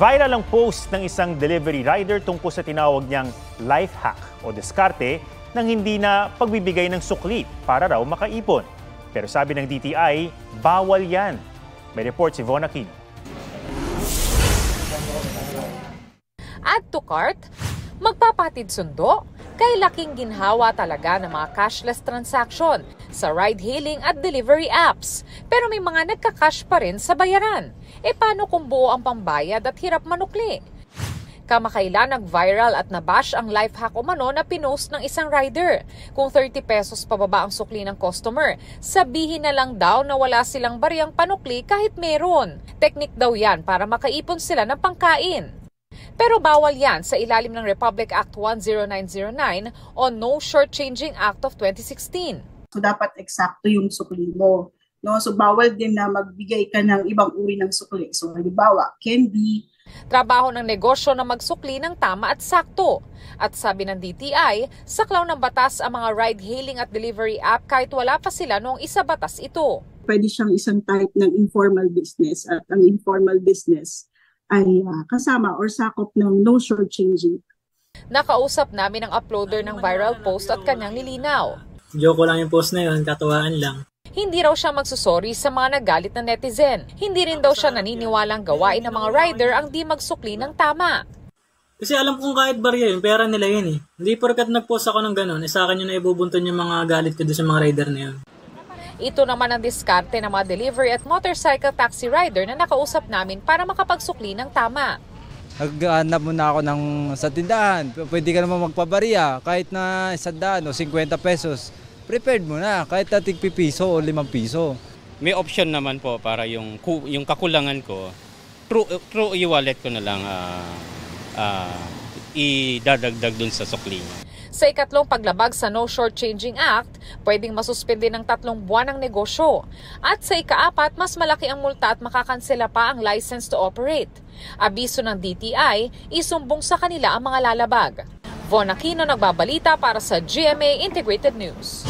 Viral ang post ng isang delivery rider tungkol sa tinawag niyang life hack o diskarte ng hindi na pagbibigay ng sukli para raw makaipon. Pero sabi ng DTI, bawal yan. May report si Von Aquino. Add to cart, magpapatid sundo, kay laking ginhawa talaga ng mga cashless transaction sa ride-hailing at delivery apps. Pero may mga nagka-cash pa rin sa bayaran. E paano kung buo ang pambayad at hirap manukli? Kamakailan nag-viral at nabash ang life hack umano na pinost ng isang rider. Kung 30 pesos pababa ang sukli ng customer, sabihin na lang daw na wala silang bariyang panukli kahit meron. Teknik daw yan para makaipon sila ng pangkain. Pero bawal yan sa ilalim ng Republic Act 10909 o No Shortchanging Act of 2016. So dapat eksakto yung sukli mo. No? So bawal din na magbigay ka ng ibang uri ng sukli. So halimbawa, candy. Trabaho ng negosyo na magsukli ng tama at sakto. At sabi ng DTI, saklaw ng batas ang mga ride-hailing at delivery app kahit wala pa sila noong isabatas ito. Pwede siyang isang type ng informal business at ang informal business ay kasama or sakop ng no shortchanging. Nakausap namin ang uploader ng viral post at kanyang nilinaw. Joke lang yung post na yun, katuwaan lang. Hindi raw siya magsusorry sa mga nagalit na netizen. Hindi rin daw siya naniniwalang gawain ng mga rider ang di magsukli ng tama. Kasi alam kong kahit barya yun, pera nila yun eh. Hindi porkat nag-post ako ng ganun, sa akin yun na ibubunton yung mga galit ko doon sa mga rider na yun. Ito naman ang diskarte ng mga delivery at motorcycle taxi rider na nakausap namin para makapagsukli ng tama. Naghanap muna ako sa tindahan. Pwede ka naman magpabarya kahit na 100 o 50 pesos. Prepared mo na kahit nating pipiso o 5 piso. May option naman po para yung kakulangan ko, through e-wallet ko na lang idadagdag dun sa sukli niya. Sa ikatlong paglabag sa No Shortchanging Act, pwedeng masuspende ng 3 buwan ang negosyo. At sa ika-4, mas malaki ang multa at makakansela pa ang license to operate. Abiso ng DTI, isumbong sa kanila ang mga lalabag. Von Aquino nagbabalita para sa GMA Integrated News.